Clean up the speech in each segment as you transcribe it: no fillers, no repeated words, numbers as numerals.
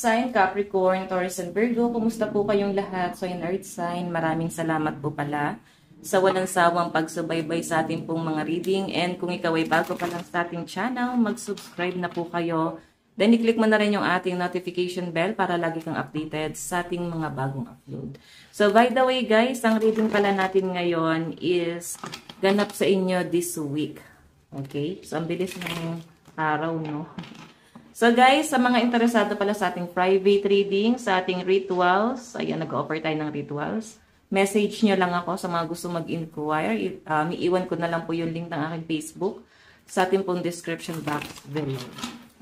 sign, Capricorn, Taurus, and Virgo. Kumusta po kayong lahat? So, in Earth sign, maraming salamat po pala sa walang sawang pagsubaybay sa ating pong mga reading. And kung ikaw ay bago pa lang sa ating channel, mag-subscribe na po kayo. Then, i-click mo na rin yung ating notification bell para lagi kang updated sa ating mga bagong upload. So, by the way guys, ang reading pala natin ngayon is ganap sa inyo this week. Okay? So, ang bilis ng araw, no? So guys, sa mga interesado pala sa ating private reading, sa ating rituals, ayan, nag-offer tayo ng rituals. Message nyo lang ako sa mga gusto mag-inquire. Iiwan ko na lang po yung link ng aking Facebook sa ating pong description box below.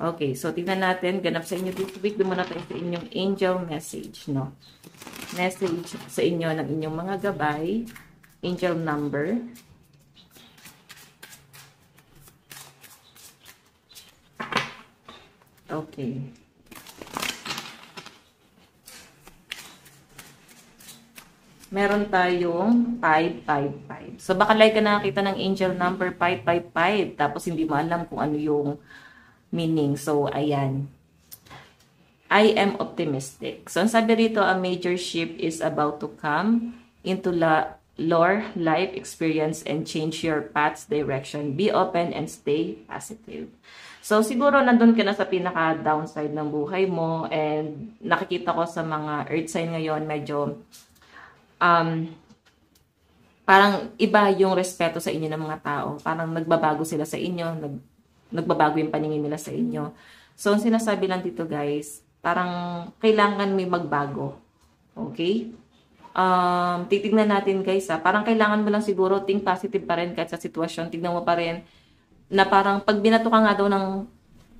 Okay, so tingnan natin, ganap sa inyo this week. Doon muna tayo sa inyong angel message, no? Message sa inyo ng inyong mga gabay, angel number. Okay. Meron tayong 555. So, baka like ka nakakita ng angel number 555, tapos hindi mo alam kung ano yung meaning. So, ayan. I am optimistic. So, ang sabi rito, a major shift is about to come into your life experience and change your path's direction. Be open and stay positive. So, siguro nandun ka na sa pinaka-downside ng buhay mo and nakikita ko sa mga earth sign ngayon, medyo parang iba yung respeto sa inyo ng mga tao. Parang nagbabago sila sa inyo, nagbabago yung paningin nila sa inyo. So, ang sinasabi lang dito guys, parang kailangan may magbago. Okay? Titignan natin guys parang kailangan mo lang siguro think positive pa rin kahit sa sitwasyon. Tignan mo pa rin na parang pag binato ka nga daw ng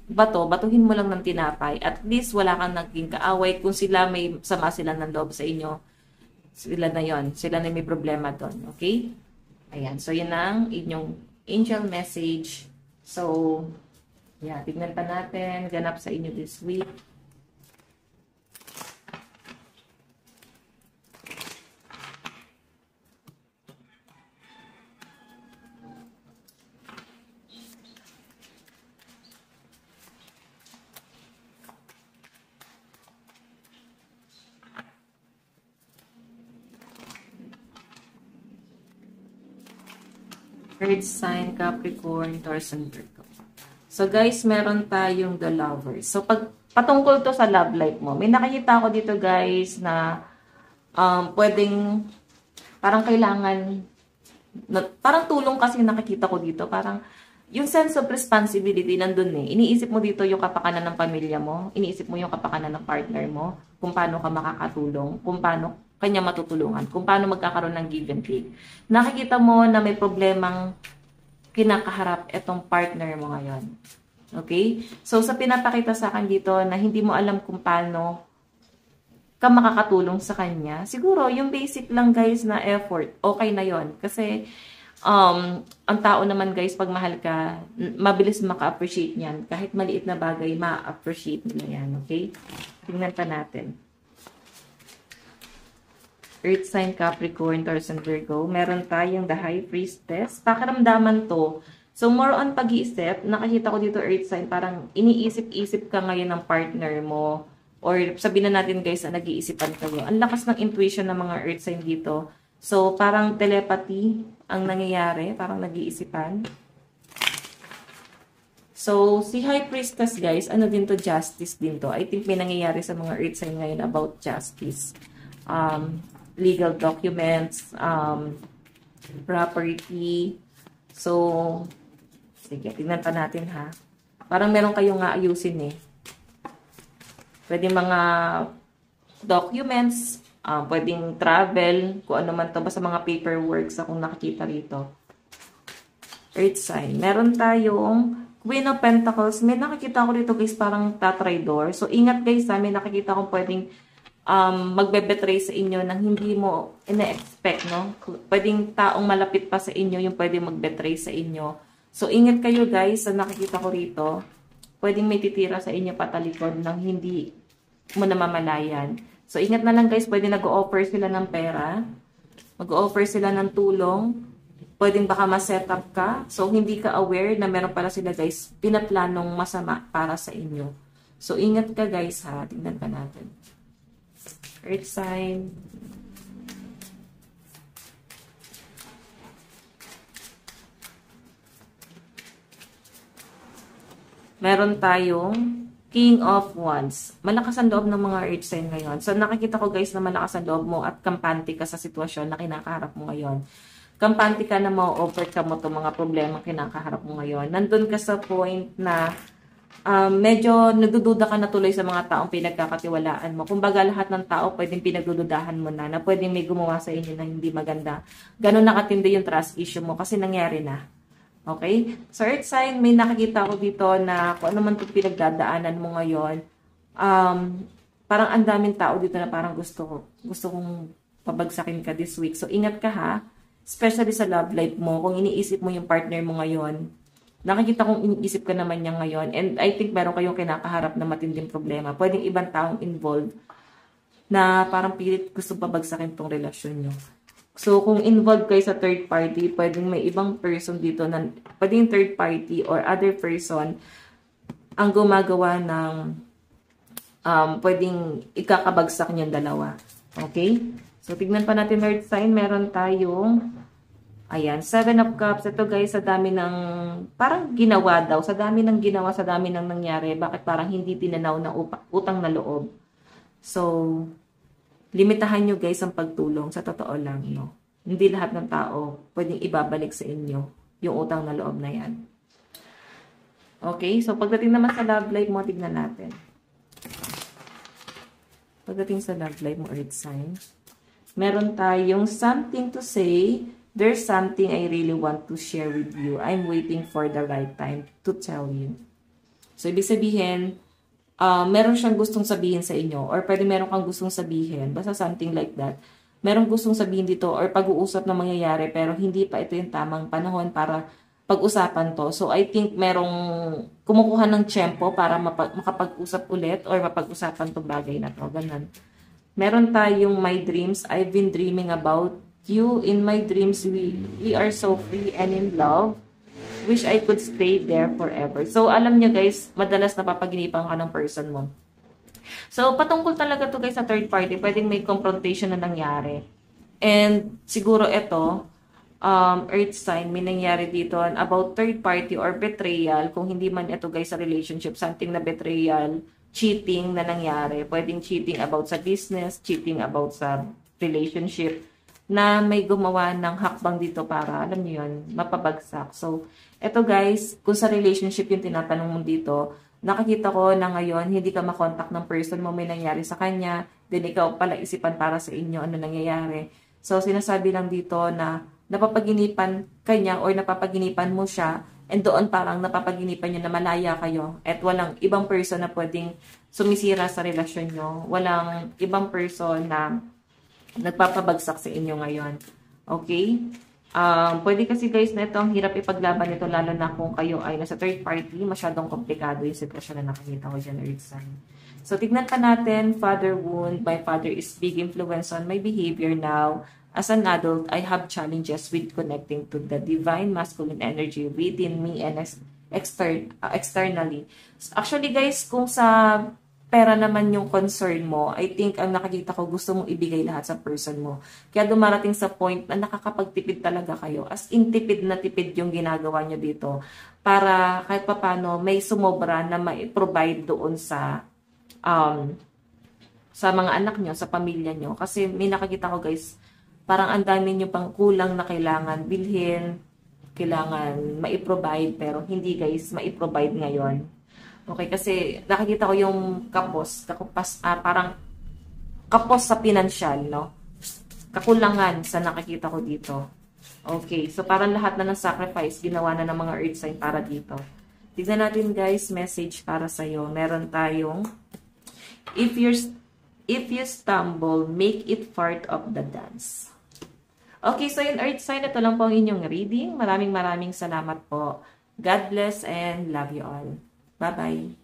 bato, batuhin mo lang ng tinapay. At least wala kang naging kaaway. Kung sila may sama sila ng loob sa inyo, sila na yon, sila na may problema doon. Okay? Ayan. So, yun ang inyong angel message. So, yeah, tignan pa natin. Ganap sa inyo this week. Earth sign, Capricorn, Taurus, and Virgo. So guys, meron tayong the lovers. So pag patungkol to sa love life mo, may nakikita ako dito guys na pwedeng parang kailangan, parang tulong kasi nakikita ko dito. Parang yung sense of responsibility nandun eh. Iniisip mo dito yung kapakanan ng pamilya mo, iniisip mo yung kapakanan ng partner mo, kung paano ka makakatulong, kung paano kanya matutulungan, kung paano magkakaroon ng give and take. Nakikita mo na may problemang kinakaharap itong partner mo ngayon. Okay? So, sa pinapakita sa akin dito na hindi mo alam kung paano ka makakatulong sa kanya, siguro, yung basic lang guys na effort, okay na yon. Kasi, ang tao naman guys, pag mahal ka, mabilis maka-appreciate niyan. Kahit maliit na bagay, ma-appreciate nila yan. Okay? Tingnan pa natin. Earth sign, Capricorn, Taurus, and Virgo. Meron tayong the High Priestess. Pakiramdaman to. So, more on pag-iisip. Nakakita ko dito, Earth sign, parang iniisip-isip ka ngayon ng partner mo. Or sabihin na natin guys, na nag-iisipan kayo. Ang lakas ng intuition ng mga Earth sign dito. So, parang telepathy ang nangyayari. Parang nag-iisipan. So, si High Priestess guys, ano din to? Justice din to. I think may nangyayari sa mga Earth sign ngayon about justice. Legal documents, property. So, sige, tignan pa natin ha. Parang meron kayong nga ayusin eh. Pwede mga documents, pwedeng travel, kung ano man to, basta mga paperwork sa kung nakikita rito. Earth sign. Meron tayong Queen of Pentacles. May nakikita ko dito guys, parang tatraydor. So, ingat guys ha, may nakikita kong pwedeng magbe-betray sa inyo nang hindi mo ina-expect, no? Pwedeng taong malapit pa sa inyo yung pwedeng mag-betray sa inyo. So, ingat kayo guys, sa nakikita ko rito, pwedeng may titira sa inyo patalikod nang hindi mo namamalayan. So, ingat na lang guys, pwedeng nag-o-offer sila ng pera, mag-o-offer sila ng tulong, pwedeng baka ma-set up ka, so hindi ka aware na meron pala sila guys, pinaplanong masama para sa inyo. So, ingat ka guys ha. Tingnan pa natin. Earth sign. Meron tayong King of Wands. Malakas ang loob ng mga earth sign ngayon. So, nakikita ko guys na malakas ang loob mo at kampante ka sa sitwasyon na kinakaharap mo ngayon. Kampante ka na ma-overcome mo itong mga problema kinakaharap mo ngayon. Nandun ka sa point na medyo nagdududa ka na tuloy sa mga taong pinagkakatiwalaan mo. Kumbaga lahat ng tao pwedeng pinagdududahan mo na pwedeng may gumawa sa inyo na hindi maganda. Ganon nakatindi yung trust issue mo kasi nangyari na. Okay? So, earth sign, may nakikita ko dito na kung ano man itong pinagdadaanan mo ngayon, parang ang daming tao dito na parang gusto kong pabagsakin ka this week. So, ingat ka ha. Especially sa love life mo. Kung iniisip mo yung partner mo ngayon, nakikita kong iniisip ka naman niya ngayon. And I think meron kayong kinakaharap na matinding problema. Pwedeng ibang taong involved na parang pilit gusto pabagsakin tong relasyon nyo. So, kung involved kayo sa third party, pwedeng may ibang person dito na, pwedeng third party or other person ang gumagawa ng pwedeng ikakabagsak niyong dalawa. Okay? So, tignan pa natin earth sign. Meron tayong, ayan, 7 of Cups. Ito guys, sa dami ng, parang ginawa daw. Sa dami ng ginawa, sa dami ng nangyari. Bakit parang hindi tinanaw na utang na loob? So, limitahan nyo guys ang pagtulong. Sa totoo lang, no? Hindi lahat ng tao pwedeng ibabalik sa inyo yung utang na loob na yan. Okay? So, pagdating naman sa love life mo, tignan natin. Pagdating sa love life mo, earth sign, meron tayong something to say. There's something I really want to share with you. I'm waiting for the right time to tell you. So, ibig sabihin, meron siyang gustong sabihin sa inyo or pwede meron kang gustong sabihin, basta something like that. Meron gustong sabihin dito or pag-uusap na mangyayari pero hindi pa ito yung tamang panahon para pag-usapan to. So, I think merong kumukuha ng tiyempo para makapag-usap ulit or mapag-usapan tong bagay na to. Ganun. Meron tayong my dreams. I've been dreaming about you. In my dreams, we are so free and in love. Wish I could stay there forever. So, alam niyo guys, madalas napapaginipan ka ng person mo. So, patungkol talaga to guys sa third party. Pwedeng may confrontation na nangyari. And, siguro ito, earth sign, may nangyari dito about third party or betrayal. Kung hindi man ito guys sa relationship, something na betrayal, cheating na nangyari. Pwedeng cheating about sa business, cheating about sa relationship, na may gumawa ng hakbang dito para, alam niyo yun, mapabagsak. So, eto guys, kung sa relationship yung tinatanong mo dito, nakikita ko na ngayon, hindi ka makontak ng person mo, may nangyari sa kanya, then ikaw pala isipan para sa inyo, ano nangyayari. So, sinasabi lang dito na napapaginipan kanya or napapaginipan mo siya, and doon parang napapaginipan niya na malaya kayo at walang ibang person na pwedeng sumisira sa relasyon nyo. Walang ibang person na nagpapabagsak sa inyo ngayon. Okay? Pwede kasi guys na ito, ang hirap ipaglaban nito lalo na kung kayo ay nasa third party, masyadong komplikado yung sitwasyon na nakikita ko dyan, earth sign. So, tignan pa natin, father wound. My father is big influence on my behavior now. As an adult, I have challenges with connecting to the divine masculine energy within me and externally. Actually guys, kung sa pera naman yung concern mo, I think ang nakikita ko gusto mong ibigay lahat sa person mo. Kaya dumarating sa point na nakakapagtipid talaga kayo. As in tipid na tipid yung ginagawa nyo dito. Para kahit papano may sumobra na ma-provide doon sa mga anak nyo, sa pamilya nyo. Kasi may nakikita ko guys, parang ang dami nyo pang kulang na kailangan bilhin, kailangan ma-provide, pero hindi guys, ma-provide ngayon. Okay, kasi nakikita ko yung parang kapos sa pinansyal, no? Kakulangan sa nakikita ko dito. Okay, so parang lahat na ng sacrifice ginawa na ng mga earth sign para dito. Tignan natin guys, message para sa'yo. Meron tayong, if you stumble, make it part of the dance. Okay, so yung earth sign, ito lang po ang inyong reading. Maraming salamat po. God bless and love you all. Bye-bye.